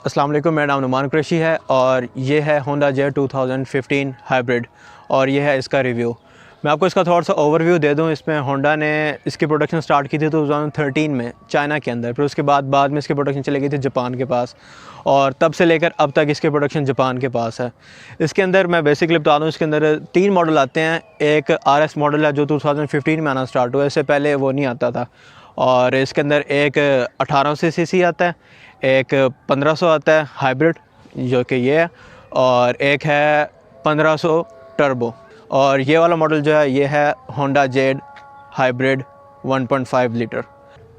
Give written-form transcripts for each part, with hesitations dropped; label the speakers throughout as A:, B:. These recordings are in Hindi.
A: अस्सलाम वालेकुम, मेरा नाम नुमान कुरैशी है और ये है होंडा जेड 2015 हाइब्रिड और ये है इसका रिव्यू। मैं आपको इसका थोड़ा सा ओवरव्यू दे दूं। इसमें होंडा ने इसकी प्रोडक्शन स्टार्ट की थी 2013 में चाइना के अंदर, फिर उसके बाद में इसकी प्रोडक्शन चली गई थी जापान के पास और तब से लेकर अब तक इसकी प्रोडक्शन जापान के पास है। इसके अंदर मैं बेसिकली बता दूँ, इसके अंदर 3 मॉडल आते हैं। एक RS मॉडल है जो 2015 में आना स्टार्ट हुआ, इससे पहले वो नहीं आता था। और इसके अंदर एक 1800 सीसी आता है, एक 1500 आता है हाइब्रिड जो कि ये है, और एक है 1500 टर्बो। और ये वाला मॉडल जो है ये है होंडा जेड हाइब्रिड 1.5 लीटर।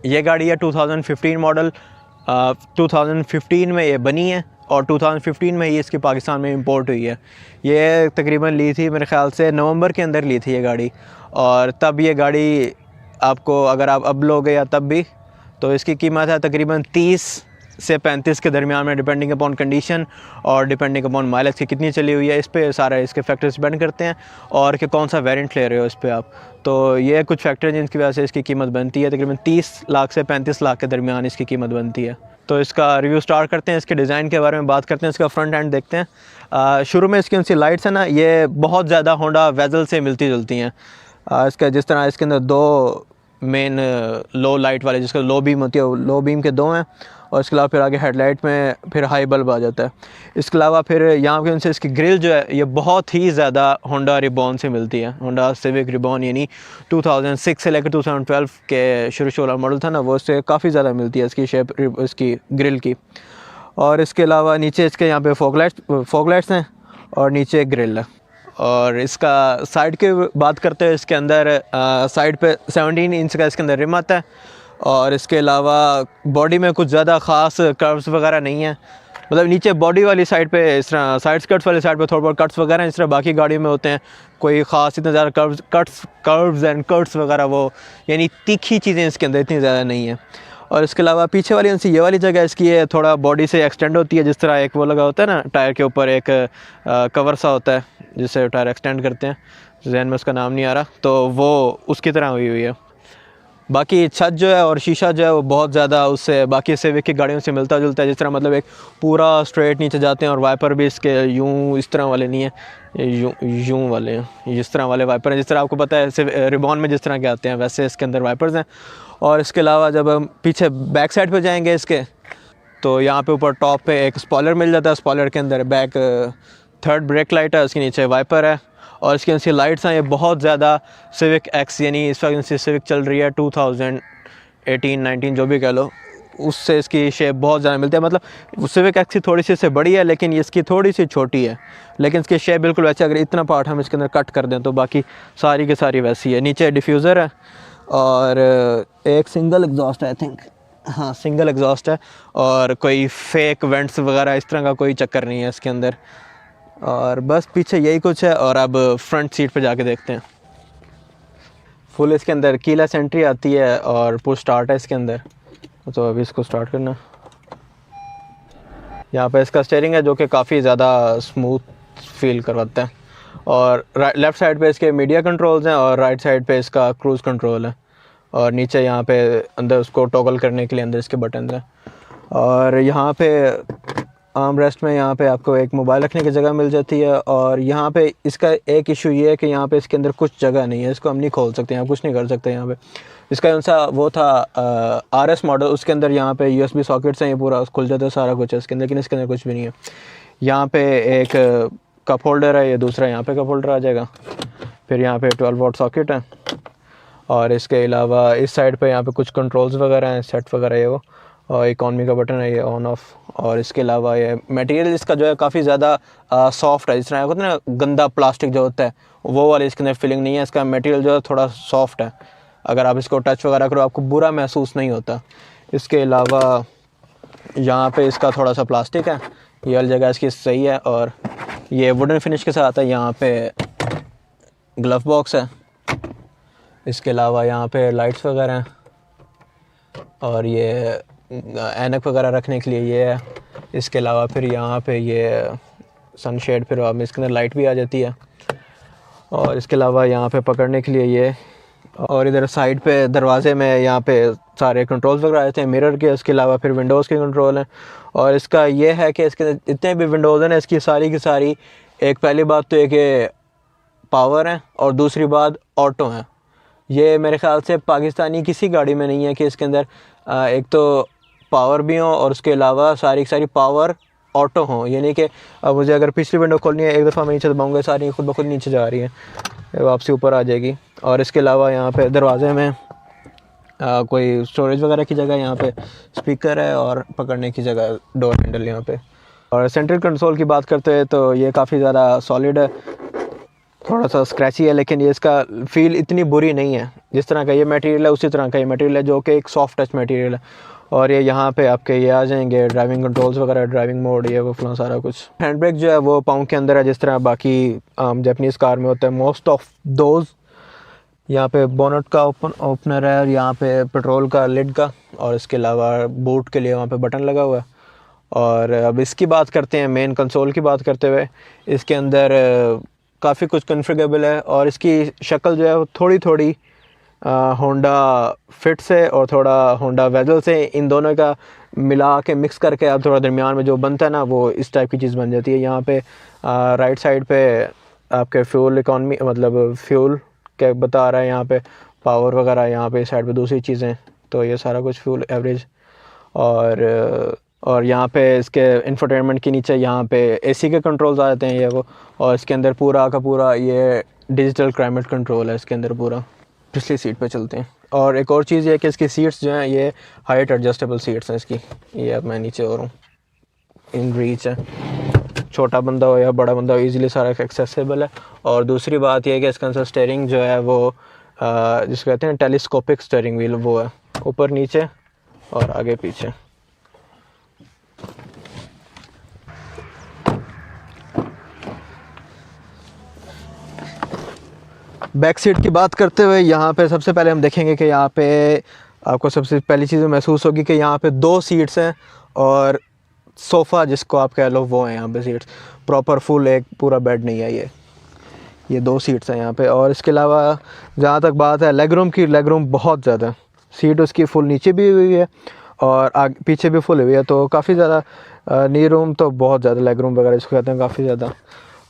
A: ये गाड़ी है 2015 मॉडल। 2015 में ये बनी है और 2015 में ही इसकी पाकिस्तान में इंपोर्ट हुई है। ये तकरीबन ली थी मेरे ख़्याल से नवंबर के अंदर ली थी ये गाड़ी। और तब ये गाड़ी आपको अगर आप अब लोगे या तब भी, तो इसकी कीमत है तकरीबन 30 से 35 के दरमियान में, डिपेंडिंग अपॉन कंडीशन और डिपेंडिंग अपॉन माइलेज की कितनी चली हुई है। इस पे सारे इसके फैक्टर्स डिपेंड करते हैं और कि कौन सा वेरिएंट ले रहे हो इस पे आप। तो ये कुछ फैक्टर जिनकी वजह से इसकी कीमत बनती है। तकरीबन 30 लाख से 35 लाख के दरमियान इसकी कीमत बनती है। तो इसका रिव्यू स्टार्ट करते हैं। इसके डिज़ाइन के बारे में बात करते हैं। इसका फ्रंट एंड देखते हैं। शुरू में इसकी उनसी लाइट्स है ना, ये बहुत ज़्यादा होंडा वेजल से मिलती जुलती हैं। इसका जिस तरह इसके अंदर 2 मेन लो लाइट वाले, जिसका लो बीम होती है, लो बीम के 2 हैं। और इसके अलावा फिर आगे हेडलाइट में फिर हाई बल्ब आ जाता है। इसके अलावा फिर यहाँ पे उनसे इसकी ग्रिल जो है ये बहुत ही ज़्यादा होंडा रिबॉन से मिलती है। होंडा सिविक रिबॉन यानी 2006 से लेकर 2012 के शुरू वाला मॉडल था ना, वो उससे काफ़ी ज़्यादा मिलती है इसकी शेप, इसकी ग्रिल की। और इसके अलावा नीचे इसके यहाँ पे फॉग लाइट्स हैं और नीचे ग्रिल है। और इसका साइड की बात करते हैं, इसके अंदर साइड पे 17 इंच का इसके अंदर रिम आता है। और इसके अलावा बॉडी में कुछ ज़्यादा ख़ास कर्व्स वगैरह नहीं है। मतलब नीचे बॉडी वाली साइड पे इस तरह साइड स्कर्ट्स वाली साइड पे थोड़ा बहुत कट्स वगैरह हैं, इस तरह बाकी गाड़ियों में होते हैं। कोई ख़ास इतने ज़्यादा कर्व्स एंड कट्स वगैरह वो यानी तीखी चीज़ें इसके अंदर इतनी ज़्यादा नहीं है। और इसके अलावा पीछे वाली उनसी ये वाली जगह इसकी है थोड़ा बॉडी से एक्सटेंड होती है, जिस तरह एक वो लगा होता है ना टायर के ऊपर एक कवर सा होता है जिससे टायर एक्सटेंड करते हैं, जहन में उसका नाम नहीं आ रहा, तो वो उसकी तरह हुई हुई है। बाकी छत जो है और शीशा जो है वो बहुत ज़्यादा उससे बाकी सिविक की गाड़ियों से मिलता जुलता है। जिस तरह मतलब एक पूरा स्ट्रेट नीचे जाते हैं और वाइपर भी इसके यूं इस तरह वाले नहीं है, यूं वाले हैं, इस तरह वाले वाइपर हैं। जिस तरह आपको पता है रिबॉन में जिस तरह के आते हैं वैसे इसके अंदर वाइपर्स हैं। और इसके अलावा जब हम पीछे बैक साइड पे जाएंगे इसके, तो यहाँ पे ऊपर टॉप पे एक स्पॉयलर मिल जाता है। स्पॉयलर के अंदर बैक 3rd ब्रेक लाइट है, उसके नीचे वाइपर है। और इसकी इनसी लाइट्स हैं ये बहुत ज़्यादा सिविक एक्स, यानी इस वक्त इनसी सिविक चल रही है 2018-19 जो भी कह लो, उससे इसकी शेप बहुत ज़्यादा मिलती है। मतलब सिविक एक्स की थोड़ी सी इससे बड़ी है लेकिन इसकी थोड़ी सी छोटी है, लेकिन इसकी शेप बिल्कुल वैसे। अगर इतना पार्ट हम इसके अंदर कट कर दें तो बाकी सारी की सारी वैसी है। नीचे डिफ्यूज़र है और एक सिंगल एग्जॉस्ट है, आई थिंक, हाँ सिंगल एग्जॉस्ट है। और कोई फेक वेंट्स वगैरह इस तरह का कोई चक्कर नहीं है इसके अंदर। और बस पीछे यही कुछ है। और अब फ्रंट सीट पे जाके देखते हैं। फुल इसके अंदर कीलेस एंट्री आती है और पुश स्टार्ट है इसके अंदर। तो अभी इसको स्टार्ट करना। यहाँ पे इसका स्टीयरिंग है जो कि काफ़ी ज़्यादा स्मूथ फील करवाता है। और लेफ़्ट साइड पे इसके मीडिया कंट्रोल्स हैं और राइट साइड पे इसका क्रूज़ कंट्रोल है। और नीचे यहाँ पे अंदर उसको टॉगल करने के लिए अंदर इसके बटन हैं। और यहाँ पे आर्म रेस्ट में यहाँ पे आपको एक मोबाइल रखने की जगह मिल जाती है। और यहाँ पे इसका एक इशू ये है कि यहाँ पे इसके अंदर कुछ जगह नहीं है, इसको हम नहीं खोल सकते, यहाँ कुछ नहीं कर सकते। यहाँ पे इसका कौन सा वो था RS मॉडल, उसके अंदर यहाँ पे USB सॉकेट्स हैं, ये पूरा खुल जाता है सारा कुछ है इसके अंदर, लेकिन इसके अंदर कुछ भी नहीं है। यहाँ पे एक कप होल्डर है, ये दूसरा यहाँ पे कप होल्डर आ जाएगा। फिर यहाँ पे 12 वोल्ट सॉकेट है। और इसके अलावा इस साइड पे यहाँ पे कुछ कंट्रोल्स वगैरह हैं, सेट वगैरह है वो। और इकॉनमी का बटन है ये ऑन ऑफ। और इसके अलावा ये मटेरियल इसका जो है काफ़ी ज़्यादा सॉफ्ट है। जिस तरह होता है ना गंदा प्लास्टिक जो होता है वो वाली इसके अंदर फीलिंग नहीं है। इसका मटेरियल जो है थोड़ा सॉफ्ट है, अगर आप इसको टच वगैरह करो आपको बुरा महसूस नहीं होता। इसके अलावा यहाँ पे इसका थोड़ा सा प्लास्टिक है, ये वाली जगह इसकी सही है। और ये वुडन फिनिश के साथ है। यहाँ पे ग्लव बॉक्स है। इसके अलावा यहाँ पे लाइट्स वगैरह हैं और ये ऐनक वगैरह रखने के लिए ये है। इसके अलावा फिर यहाँ पे ये सनशेड, फिर अब इसके अंदर लाइट भी आ जाती है। और इसके अलावा यहाँ पे पकड़ने के लिए ये। और इधर साइड पे दरवाजे में यहाँ पे सारे कंट्रोल्स वगैरह आते हैं मिरर के, इसके अलावा फिर विंडोज़ के कंट्रोल हैं। और इसका ये है कि इसके जितने भी विंडोज़ हैं इसकी सारी की सारी, एक पहली बात तो ये कि पावर है और दूसरी बात ऑटो है। ये मेरे ख़्याल से पाकिस्तानी किसी गाड़ी में नहीं है कि इसके अंदर एक तो पावर भी हो और उसके अलावा सारी की सारी पावर ऑटो हो। यानी कि अब मुझे अगर पिछली विंडो खोलनी है, एक दफ़ा मैं नीचे दबाऊँगा सारी खुद ब खुद नीचे जा रही है, वापसी ऊपर आ जाएगी। और इसके अलावा यहाँ पे दरवाज़े में कोई स्टोरेज वगैरह की जगह, यहाँ पे स्पीकर है और पकड़ने की जगह डोर हैंडल यहाँ पे। और सेंट्रल कंसोल की बात करते हैं तो ये काफ़ी ज़्यादा सॉलिड है, थोड़ा सा स्क्रैची है, लेकिन ये इसका फील इतनी बुरी नहीं है। जिस तरह का ये मटेरियल है उसी तरह का ये मटेरियल है, जो कि एक सॉफ्ट टच मटेरियल है। और ये यहाँ पे आपके ये आ जाएंगे ड्राइविंग कंट्रोल्स वगैरह, ड्राइविंग मोड, ये वो फलां सारा कुछ। हैंड ब्रेक जो है वो पाँव के अंदर है, जिस तरह बाकी जापानीज़ कार में होता है मोस्ट ऑफ दोज। यहाँ पे बोनट का ओपनर है और यहाँ पे पेट्रोल का लिड का, और इसके अलावा बूट के लिए वहाँ पे बटन लगा हुआ है। और अब इसकी बात करते हैं, मेन कंसोल की बात करते हुए, इसके अंदर काफ़ी कुछ कॉन्फ़िगरेबल है। और इसकी शक्ल जो है वो थोड़ी थोड़ी होंडा फिट से और थोड़ा होंडा वेजल से, इन दोनों का मिला के मिक्स करके अब थोड़ा दरमियान में जो बनता है ना, वो इस टाइप की चीज़ बन जाती है। यहाँ पे राइट साइड पे आपके फ्यूल इकॉनमी, मतलब फ्यूल क्या बता रहा है, यहाँ पे पावर वगैरह, यहाँ पे साइड पे दूसरी चीज़ें, तो ये सारा कुछ फ्यूल एवरेज। और यहाँ पे इसके इंफोटेनमेंट के नीचे यहाँ पे एसी के कंट्रोल्स आ जाते हैं, ये वो। और इसके अंदर पूरा का पूरा ये डिजिटल क्लाइमेट कंट्रोल है इसके अंदर पूरा। पिछली सीट पे चलते हैं। और एक और चीज़ ये है कि इसकी सीट्स जो हैं ये हाइट एडजस्टेबल सीट्स हैं इसकी। ये अब मैं नीचे और हूँ, इन रीच है, छोटा बंदा हो या बड़ा बंदा हो ईज़िली सारा एक्सेसिबल है। और दूसरी बात यह है कि इसका अंदर स्टीयरिंग जो है वो जिसको कहते हैं टेलीस्कोपिक स्टीयरिंग व्हील, वो है, ऊपर नीचे और आगे पीछे। बैक सीट की बात करते हुए यहाँ पे सबसे पहले हम देखेंगे कि यहाँ पे आपको सबसे पहली चीज़ महसूस होगी कि यहाँ पे 2 सीट्स हैं और सोफ़ा जिसको आप कह लो वो है यहाँ पे सीट्स, प्रॉपर फुल एक पूरा बेड नहीं है ये 2 सीट्स हैं यहाँ पे। और इसके अलावा जहाँ तक बात है लेग रूम की, लेग रूम बहुत ज़्यादा, सीट उसकी फुल नीचे भी हुई है और आगे पीछे भी फुल हुई है, तो काफ़ी ज़्यादा नी रूम तो बहुत ज़्यादा, लेग रूम वगैरह इसको कहते हैं, काफ़ी ज़्यादा।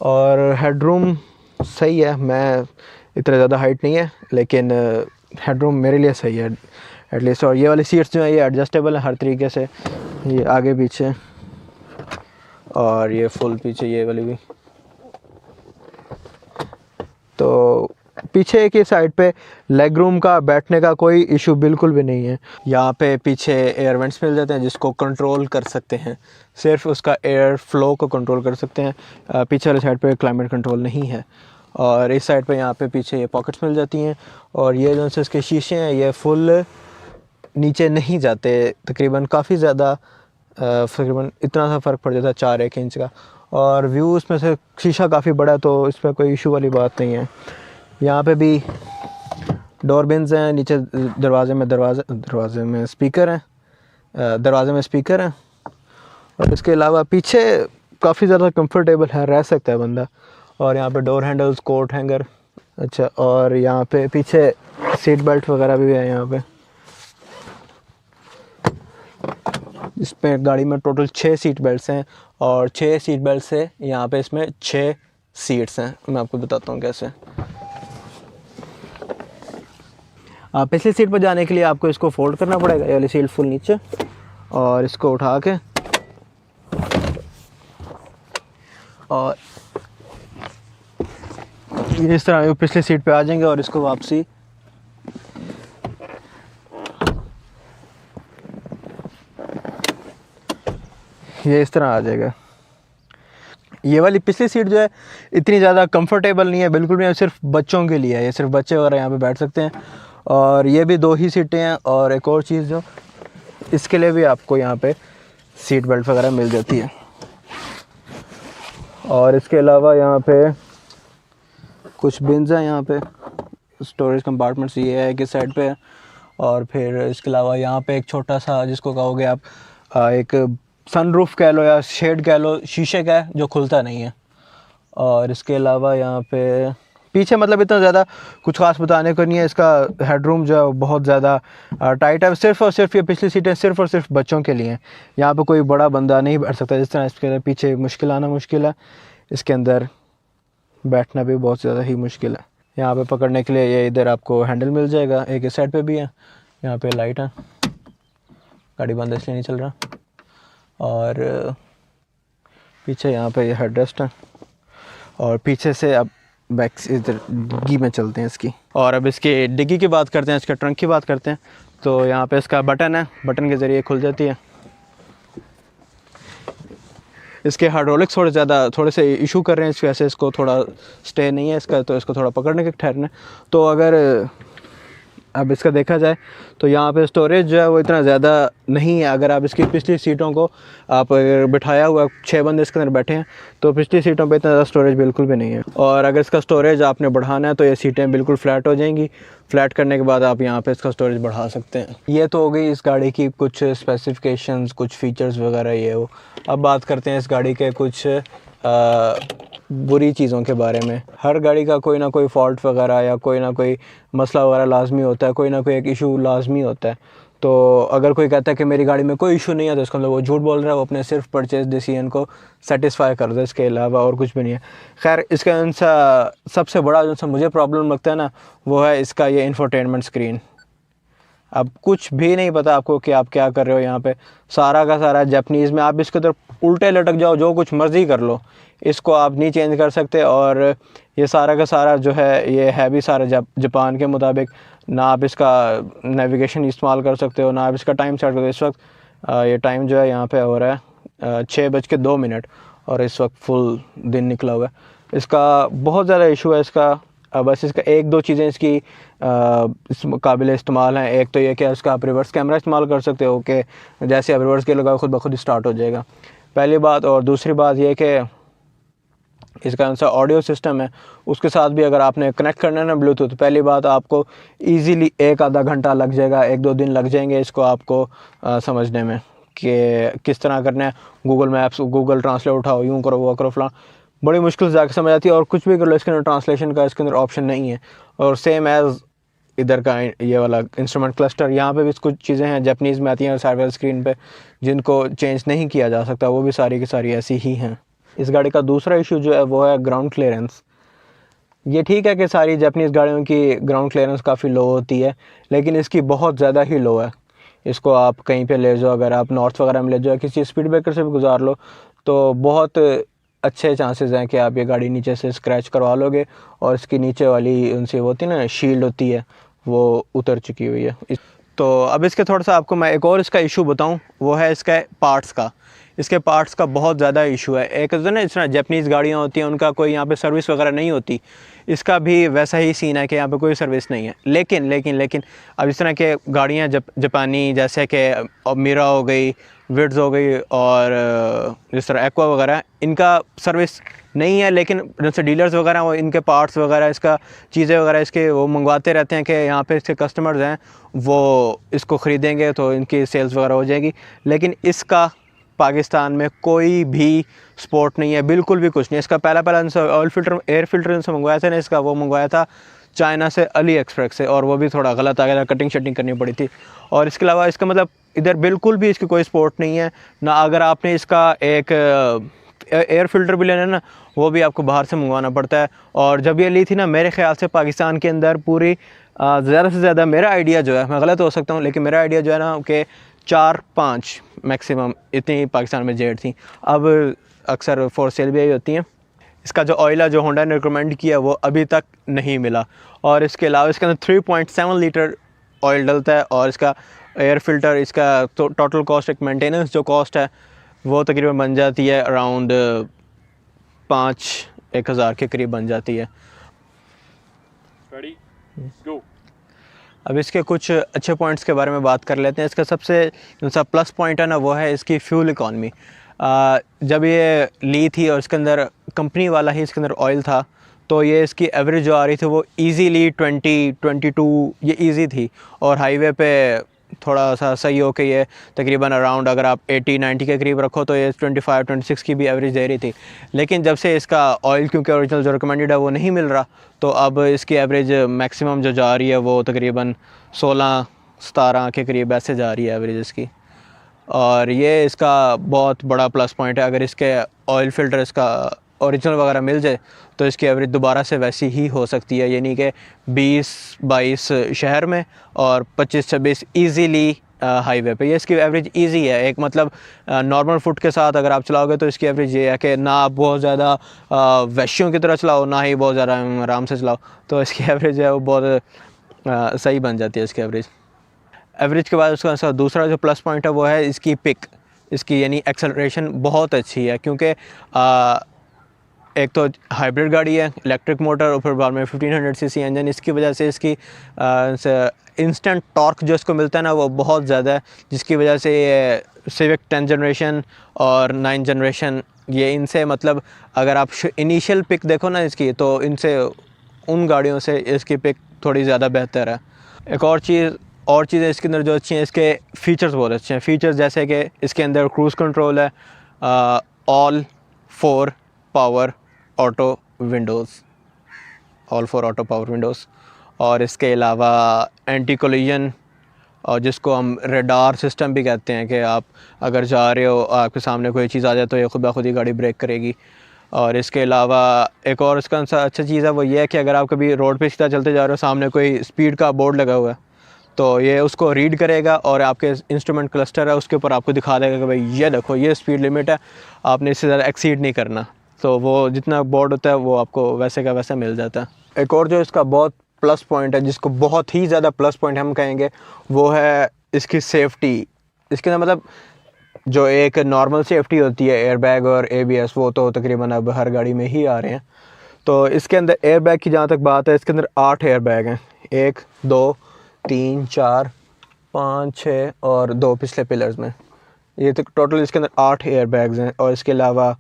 A: और हेड रूम सही है, मैं इतना ज़्यादा हाइट नहीं है लेकिन हेड रूम मेरे लिए सही है एटलीस्ट। और ये वाली सीट्स जो है ये एडजस्टेबल है हर तरीके से, ये आगे पीछे और ये फुल पीछे ये वाली भी। तो पीछे की साइड पे लेग रूम का बैठने का कोई इशू बिल्कुल भी नहीं है। यहाँ पे पीछे एयर वेंट्स मिल जाते हैं जिसको कंट्रोल कर सकते हैं, सिर्फ उसका एयर फ्लो को कंट्रोल कर सकते हैं। पीछे वाली साइड पे क्लाइमेट कंट्रोल नहीं है। और इस साइड पे यहाँ पे पीछे ये पॉकेट्स मिल जाती हैं। और ये जो से इसके शीशे हैं ये फुल नीचे नहीं जाते, तकरीबन काफ़ी ज़्यादा तकरीबन इतना सा फ़र्क पड़ जाता है 4-1 इंच का। और व्यू इसमें से शीशा काफ़ी बड़ा है, तो इसमें कोई इशू वाली बात नहीं है। यहाँ पे भी डोर बिन्स हैं, नीचे दरवाजे में स्पीकर हैं, दरवाजे में स्पीकर हैं। और इसके अलावा पीछे काफ़ी ज़्यादा कंफर्टेबल है, रह सकता है बंदा। और यहाँ पे डोर हैंडल्स, कोट हैंगर, अच्छा। और यहाँ पे पीछे सीट बेल्ट वगैरह भी है यहाँ पे। इस पे गाड़ी में टोटल 6 सीट बेल्ट्स हैं और 6 सीट बेल्ट से यहाँ पे इसमें 6 सीट्स हैं। मैं आपको बताता हूँ कैसे। पिछली सीट पर जाने के लिए आपको इसको फोल्ड करना पड़ेगा, ये वाली सीट फुल नीचे, और इसको उठा के और इस तरह पिछली सीट पे आ जाएंगे और इसको वापसी ये इस तरह आ जाएगा। ये वाली पिछली सीट जो है इतनी ज़्यादा कंफर्टेबल नहीं है बिल्कुल भी, सिर्फ बच्चों के लिए है, ये सिर्फ बच्चे वगैरह यहाँ पे बैठ सकते हैं। और ये भी 2 ही सीटें हैं। और एक और चीज़ जो इसके लिए भी आपको यहाँ पे सीट बेल्ट वगैरह मिल जाती है। और इसके अलावा यहाँ पे कुछ बिन्स हैं, यहाँ पे स्टोरेज कंपार्टमेंट्स ये है कि साइड पे। और फिर इसके अलावा यहाँ पे एक छोटा सा जिसको कहोगे आप एक सनरूफ कह लो या शेड कह लो, शीशे का है जो खुलता नहीं है। और इसके अलावा यहाँ पे पीछे मतलब इतना ज़्यादा कुछ खास बताने को नहीं है। इसका हेडरूम जो है बहुत ज़्यादा टाइट है। सिर्फ़ और सिर्फ ये पिछली सीटें सिर्फ़ और सिर्फ बच्चों के लिए हैं। यहाँ पे कोई बड़ा बंदा नहीं बैठ सकता। जिस तरह इसके अंदर पीछे मुश्किल आना मुश्किल है, इसके अंदर बैठना भी बहुत ज़्यादा ही मुश्किल है। यहाँ पे पकड़ने के लिए ये इधर आपको हैंडल मिल जाएगा, एक इस साइड पे भी है। यहाँ पे लाइट है, गाड़ी बंद इसलिए नहीं चल रहा। और पीछे यहाँ पे ये हेडरेस्ट है, और पीछे से अब बैक इधर डिग्गी में चलते हैं इसकी। और अब इसकी डिग्गी की बात करते हैं, इसके ट्रंक की बात करते हैं। तो यहाँ पे इसका बटन है, बटन के ज़रिए खुल जाती है। इसके हाइड्रोलिक्स थोड़े से इशू कर रहे हैं, इस वजह से इसको थोड़ा स्टे नहीं है इसका, तो इसको थोड़ा पकड़ने के ठहरना। तो अगर अब इसका देखा जाए तो यहाँ पे स्टोरेज जो है वो इतना ज़्यादा नहीं है। अगर आप इसकी पिछली सीटों को आप बिठाया हुआ 6 बंदे इसके अंदर बैठे हैं तो पिछली सीटों पे इतना ज़्यादा स्टोरेज बिल्कुल भी नहीं है। और अगर इसका स्टोरेज आपने बढ़ाना है तो ये सीटें बिल्कुल फ्लैट हो जाएंगी। फ्लैट करने के बाद आप यहाँ पे इसका स्टोरेज बढ़ा सकते हैं। ये तो हो गई इस गाड़ी की कुछ स्पेसिफिकेशंस, कुछ फ़ीचर्स वगैरह ये हो। अब बात करते हैं इस गाड़ी के कुछ बुरी चीज़ों के बारे में। हर गाड़ी का कोई ना कोई फॉल्ट वगैरह या कोई ना कोई मसला वगैरह लाजमी होता है, कोई ना कोई एक इशू लाजमी होता है। तो अगर कोई कहता है कि मेरी गाड़ी में कोई इशू नहीं है तो इसका मतलब वो झूठ बोल रहा है, वो अपने सिर्फ परचेज डिसीजन को सेटिस्फाई कर दे, इसके अलावा और कुछ भी नहीं है। खैर, इसका सबसे बड़ा जो मुझे प्रॉब्लम लगता है ना, वो है इसका ये इंफोटेनमेंट स्क्रीन। अब कुछ भी नहीं पता आपको कि आप क्या कर रहे हो। यहाँ पे सारा का सारा जापानीज़ में, आप इसके तरफ उल्टे लटक जाओ, जो कुछ मर्ज़ी कर लो, इसको आप नहीं चेंज कर सकते। और ये सारा का सारा जो है ये है भी सारा जापान के मुताबिक। ना आप इसका नेविगेशन इस्तेमाल कर सकते हो, ना आप इसका टाइम सेट कर सकते हो। इस वक्त ये टाइम जो है यहाँ पे हो रहा है 6:02 और इस वक्त फुल दिन निकला हुआ है। इसका बहुत ज़्यादा इशू है इसका। बस इसका एक दो चीज़ें इसकी इस काबिल इस्तेमाल हैं। एक तो ये कि इसका आप रिवर्स कैमरा इस्तेमाल कर सकते हो कि जैसे आप रिवर्स गियर लगाओ खुद ब खुद स्टार्ट हो जाएगा, पहली बात। और दूसरी बात ये कि इसका सा ऑडियो सिस्टम है, उसके साथ भी अगर आपने कनेक्ट करना है ना ब्लूटूथ, पहली बात आपको इजीली 1-आधा घंटा लग जाएगा, 1-2 दिन लग जाएंगे इसको आपको समझने में कि किस तरह करना है। गूगल मैप्स, गूगल ट्रांसलेट उठाओ, यूँ करो वो करो फलां, बड़ी मुश्किल से जाकर समझ आती है। और कुछ भी कर लो इसके अंदर ट्रांसलेशन का इसके अंदर ऑप्शन नहीं है। और सेम एज़ इधर का ये वाला इंस्ट्रूमेंट क्लस्टर, यहाँ पे भी कुछ चीज़ें हैं जापानीज़ में आती हैं साइड वाली स्क्रीन पे जिनको चेंज नहीं किया जा सकता, वो भी सारी की सारी ऐसी ही हैं। इस गाड़ी का दूसरा इशू जो है वो है ग्राउंड क्लियरेंस। ये ठीक है कि सारी जापानीज़ गाड़ियों की ग्राउंड क्लियरेंस काफ़ी लो होती है, लेकिन इसकी बहुत ज़्यादा ही लो है। इसको आप कहीं पे ले जाओ, अगर आप नॉर्थ वगैरह में ले जाओ, किसी स्पीड ब्रेकर से भी गुजार लो, तो बहुत अच्छे चांसेस हैं कि आप ये गाड़ी नीचे से स्क्रैच करवा लोगे और इसकी नीचे वाली उनसे वो होती है ना शील्ड होती है, वो उतर चुकी हुई है। तो अब इसके थोड़ा सा आपको मैं एक और इसका इशू बताऊं, वो है इसका पार्ट्स का। इसके पार्ट्स का बहुत ज़्यादा इशू है। एक जो ना इस तरह जापानीज़ गाड़ियाँ होती हैं उनका कोई यहाँ पे सर्विस वगैरह नहीं होती, इसका भी वैसा ही सीन है कि यहाँ पे कोई सर्विस नहीं है। लेकिन अब इस तरह के गाड़ियाँ जापानी जैसे कि मीरा हो गई, विड्स हो गई और जिस तरह एक्वा वगैरह, इनका सर्विस नहीं है। लेकिन जैसे डीलर्स वगैरह वो इनके पार्ट्स वगैरह, इसका चीज़ें वगैरह इसके वो मंगवाते रहते हैं कि यहाँ पे इसके कस्टमर्स हैं वो इसको ख़रीदेंगे तो इनकी सेल्स वगैरह हो जाएगी। लेकिन इसका पाकिस्तान में कोई भी सपोर्ट नहीं है, बिल्कुल भी कुछ नहीं। इसका पहला ऑयल फिल्टर, एयर फिल्टर इनसे मंगवाया था ना, इसका वो मंगवाया था चाइना से, अली एक्सप्रेस से, और वो भी थोड़ा गलत आ गया था, कटिंग शटिंग करनी पड़ी थी। और इसके अलावा इसका मतलब इधर बिल्कुल भी इसकी कोई सपोर्ट नहीं है ना। अगर आपने इसका एक एयर फिल्टर भी लेना है ना, वो भी आपको बाहर से मंगवाना पड़ता है। और जब ये ली थी ना, मेरे ख्याल से पाकिस्तान के अंदर पूरी ज़्यादा से ज़्यादा, मेरा आइडिया जो है, मैं गलत हो सकता हूँ लेकिन मेरा आइडिया जो है ना कि 4-5 मैक्सिमम इतनी पाकिस्तान में जेट थी। अब अक्सर फॉर सेल भी आई होती हैं। इसका जो ऑयल है जो होंडा ने रिकमेंड किया वो अभी तक नहीं मिला। और इसके अलावा इसके अंदर 3.7 लीटर ऑयल डलता है। और इसका एयर फिल्टर, इसका तो टोटल कॉस्ट, एक मेंटेनेंस जो कॉस्ट है वो तकरीबन बन जाती है अराउंड 5-1 हज़ार के करीब बन जाती है। अब इसके कुछ अच्छे पॉइंट्स के बारे में बात कर लेते हैं। इसका सबसे जो सा प्लस पॉइंट है ना, वो है इसकी फ्यूल इकॉनमी। जब ये ली थी और इसके अंदर कंपनी वाला ही इसके अंदर ऑयल था, तो ये इसकी एवरेज जो आ रही थी वो इजीली 20-22 ये इजी थी। और हाईवे पे थोड़ा सा सही हो के ये तकरीबन अराउंड अगर आप 80-90 के करीब रखो तो ये 25-26 की भी एवरेज दे रही थी। लेकिन जब से इसका ऑयल क्योंकि ओरिजिनल जो रिकमेंडेड है वो नहीं मिल रहा, तो अब इसकी एवरेज मैक्सिमम जो जा रही है वो तकरीबन 16-17 के करीब ऐसे जा रही है एवरेज इसकी। और ये इसका बहुत बड़ा प्लस पॉइंट है। अगर इसके ऑयल फ़िल्टर इसका ओरिजिनल वगैरह मिल जाए तो इसकी एवरेज दोबारा से वैसी ही हो सकती है, यानी कि 20-22 शहर में और 25-26 ईज़िली हाईवे पे। ये इसकी एवरेज इजी है, एक मतलब नॉर्मल फुट के साथ अगर आप चलाओगे तो इसकी एवरेज ये है कि ना आप बहुत ज़्यादा वैश्यों की तरह चलाओ, ना ही बहुत ज़्यादा आराम से चलाओ, तो इसकी एवरेज है वो बहुत सही बन जाती है इसकी एवरेज के बाद उसका दूसरा जो प्लस पॉइंट है वो है इसकी पिक, इसकी यानी एक्सेलरेशन बहुत अच्छी है, क्योंकि एक तो हाइब्रिड गाड़ी है, इलेक्ट्रिक मोटर, और फिर बाद में 1500 सीसी इंजन। इसकी वजह से इसकी इंस्टेंट टॉर्क जो इसको मिलता है ना वो बहुत ज़्यादा है, जिसकी वजह से ये सिविक 10 जनरेशन और 9 जनरेशन, ये इनसे मतलब अगर आप इनिशियल पिक देखो ना इसकी, तो इनसे उन गाड़ियों से इसकी पिक थोड़ी ज़्यादा बेहतर है। एक और चीज़ें इसके अंदर जो अच्छी हैं, इसके फ़ीचर्स बहुत अच्छे हैं। फ़ीचर्स जैसे कि इसके अंदर क्रूज़ कंट्रोल है, ऑल 4 पावर ऑटो विंडोज़, और इसके अलावा एंटी कोलिजन, और जिसको हम रेडार सिस्टम भी कहते हैं, कि आप अगर जा रहे हो आपके सामने कोई चीज़ आ जाए तो ये खुद ब खुद ही गाड़ी ब्रेक करेगी। और इसके अलावा एक और इसका अच्छा चीज़ है वो ये है कि अगर आप कभी रोड पे सीधा चलते जा रहे हो, सामने कोई स्पीड का बोर्ड लगा हुआ है, तो ये उसको रीड करेगा और आपके इंस्ट्रूमेंट क्लस्टर है उसके ऊपर आपको दिखा देगा कि भाई ये देखो ये स्पीड लिमिट है, आपने इससे ज़्यादा एक्सीड नहीं करना। तो वो जितना बोर्ड होता है वो आपको वैसे का वैसा मिल जाता है। एक और जो इसका बहुत प्लस पॉइंट है, जिसको बहुत ही ज़्यादा प्लस पॉइंट हम कहेंगे, वो है इसकी सेफ्टी। इसके अंदर मतलब जो एक नॉर्मल सेफ्टी होती है, एयरबैग और ABS, वो तो तकरीबन अब हर गाड़ी में ही आ रहे हैं। तो इसके अंदर एयरबैग की जहाँ तक बात है, इसके अंदर 8 एयरबैग हैं, 1 2 3 4 5 6 और 2 पिछले पिलर्स में। ये तो टोटल इसके अंदर 8 एयरबैग्स हैं, और इसके अलावा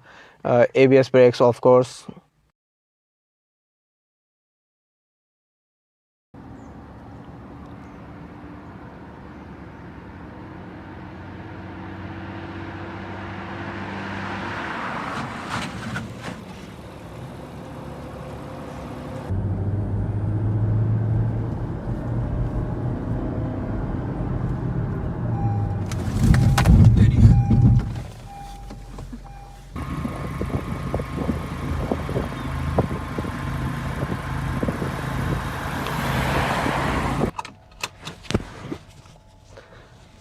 A: ABS ब्रेक्स ऑफ कोर्स।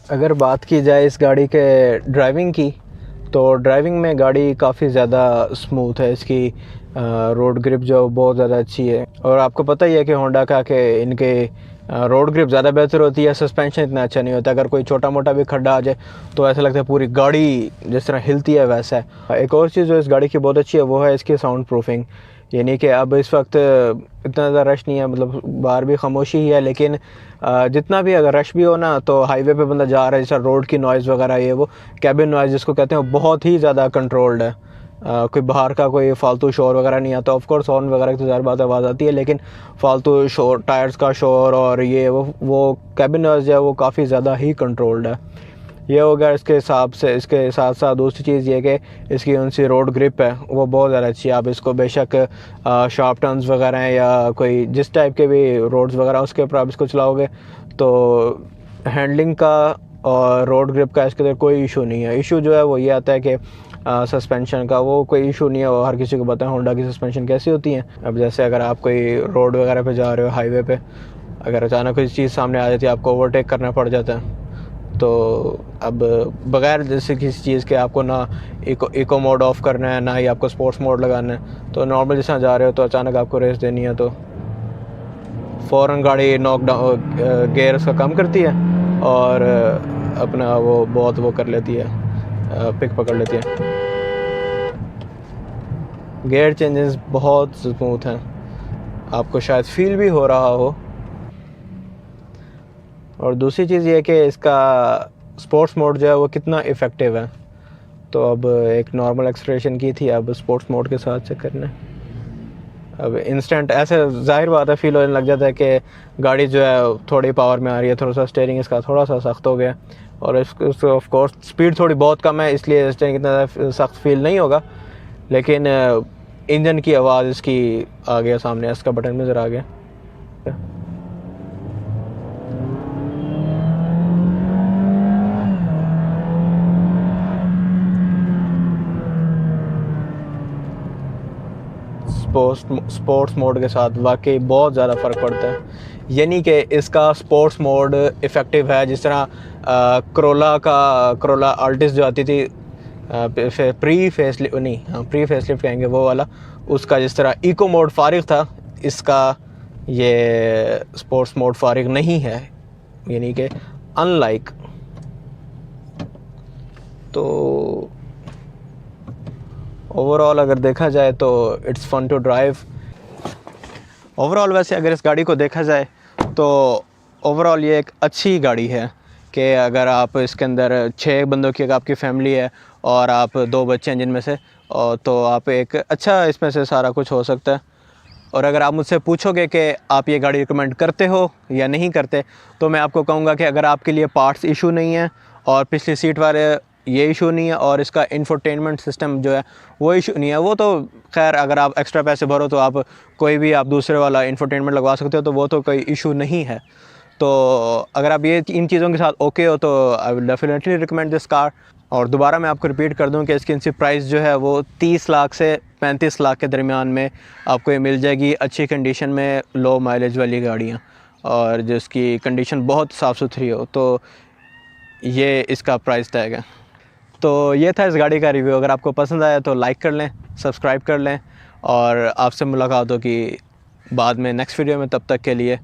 A: अगर बात की जाए इस गाड़ी के ड्राइविंग की, तो ड्राइविंग में गाड़ी काफ़ी ज़्यादा स्मूथ है। इसकी रोड ग्रिप जो बहुत ज़्यादा अच्छी है, और आपको पता ही है कि होंडा का कि इनके रोड ग्रिप ज़्यादा बेहतर होती है, सस्पेंशन इतना अच्छा नहीं होता। अगर कोई छोटा मोटा भी खड्डा आ जाए तो ऐसा लगता है पूरी गाड़ी जिस तरह हिलती है वैसा है। एक और चीज़ जो इस गाड़ी की बहुत अच्छी है वो है इसकी साउंड प्रूफिंग, यानी कि अब इस वक्त इतना ज़्यादा रश नहीं है, मतलब बाहर भी खामोशी ही है, लेकिन जितना भी अगर रश भी हो ना, तो हाईवे पे बंदा जा रहा है, जैसा रोड की नॉइज़ वगैरह, ये वो कैबिन नॉइज़ जिसको कहते हैं, वो बहुत ही ज़्यादा कंट्रोल्ड है। कोई बाहर का कोई फालतू शोर वगैरह नहीं आता। ऑफ कोर्स हॉर्न वगैरह की तो ज़ाहिर बात आवाज़ आती है, लेकिन फालतू शोर, टायर्स का शोर और ये वो कैबिन नॉइज़ जो है वो काफ़ी ज़्यादा ही कंट्रोल्ड है। ये हो गया इसके हिसाब से। इसके साथ साथ दूसरी चीज़ ये कि इसकी उनसी रोड ग्रिप है वो बहुत ज़्यादा अच्छी है। आप इसको बेशक शार्प टर्न्स वगैरह हैं या कोई जिस टाइप के भी रोड्स वगैरह उसके ऊपर आप इसको चलाओगे तो हैंडलिंग का और रोड ग्रिप का इसके अंदर कोई इशू नहीं है। इशू जो है वो ये आता है कि सस्पेंशन का, वो कोई इशू नहीं है, वो हर किसी को पता है होंडा की सस्पेंशन कैसी होती है। अब जैसे अगर आप कोई रोड वगैरह पे जा रहे हो, हाईवे पे, अगर अचानक कोई चीज़ सामने आ जाती है, आपको ओवरटेक करना पड़ जाता है, तो अब बग़ैर जैसे किसी चीज़ के आपको ना इको मोड ऑफ़ करना है, ना ही आपको स्पोर्ट्स मोड लगाना है, तो नॉर्मल जैसा जा रहे हो तो अचानक आपको रेस देनी है तो फ़ौरन गाड़ी नॉक डाउन, गियर उसका कम करती है और अपना वो बहुत वो कर लेती है, पिक पकड़ लेती है। गियर चेंजेस बहुत स्मूथ हैं, आपको शायद फील भी हो रहा हो। और दूसरी चीज़ ये कि इसका स्पोर्ट्स मोड जो है वो कितना इफ़ेक्टिव है। तो अब एक नॉर्मल एक्सेलरेशन की थी, अब स्पोर्ट्स मोड के साथ से करना है। अब इंस्टेंट ऐसे ज़ाहिर बात है फील होने लग जाता है कि गाड़ी जो है थोड़ी पावर में आ रही है, थोड़ा सा स्टीयरिंग इसका थोड़ा सा सख्त हो गया और इसको ऑफ कोर्स स्पीड थोड़ी बहुत कम है, इसलिए स्टीयरिंग इतना सख्त फील नहीं होगा, लेकिन इंजन की आवाज़ इसकी आ गया सामने, इसका बटन नज़र आ गया। स्पोर्ट्स मोड के साथ वाकई बहुत ज़्यादा फ़र्क पड़ता है, यानी कि इसका स्पोर्ट्स मोड इफ़ेक्टिव है। जिस तरह करोला अल्टिस जो आती थी प्री फेसलिफ्ट कहेंगे वो वाला, उसका जिस तरह इको मोड फारिग था, इसका ये स्पोर्ट्स मोड फारिग नहीं है, यानी कि अनलाइक। तो ओवरऑल अगर देखा जाए तो it's fun to drive. Overall वैसे अगर इस गाड़ी को देखा जाए तो ओवरऑल ये एक अच्छी गाड़ी है कि अगर आप इसके अंदर 6 बंदों की अगर आपकी फ़ैमिली है और आप 2 बच्चे हैं जिनमें से, और तो आप एक अच्छा इसमें से सारा कुछ हो सकता है। और अगर आप मुझसे पूछोगे कि आप ये गाड़ी रिकमेंड करते हो या नहीं करते, तो मैं आपको कहूँगा कि अगर आपके लिए पार्ट्स इशू नहीं है और पिछली सीट वाले ये इशू नहीं है और इसका इंफोटेनमेंट सिस्टम जो है वो इशू नहीं है, वो तो खैर अगर आप एक्स्ट्रा पैसे भरो तो आप कोई भी आप दूसरे वाला इंफोटेनमेंट लगवा सकते हो, तो वो तो कोई इशू नहीं है। तो अगर आप ये इन चीज़ों के साथ ओके हो तो I will definitely recommend this car. और दोबारा मैं आपको रिपीट कर दूं कि इसकी प्राइस जो है वो 30 लाख से 35 लाख के दरमियान में आपको ये मिल जाएगी, अच्छी कंडीशन में लो माइलेज वाली गाड़ियाँ और जिसकी कंडीशन बहुत साफ़ सुथरी हो, तो ये इसका प्राइस टैग है। तो ये था इस गाड़ी का रिव्यू। अगर आपको पसंद आया तो लाइक कर लें, सब्सक्राइब कर लें और आपसे मुलाकात होगी बाद में नेक्स्ट वीडियो में। तब तक के लिए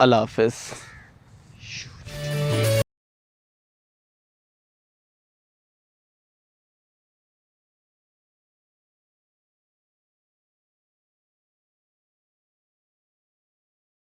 A: अल्लाह हाफ़िज़।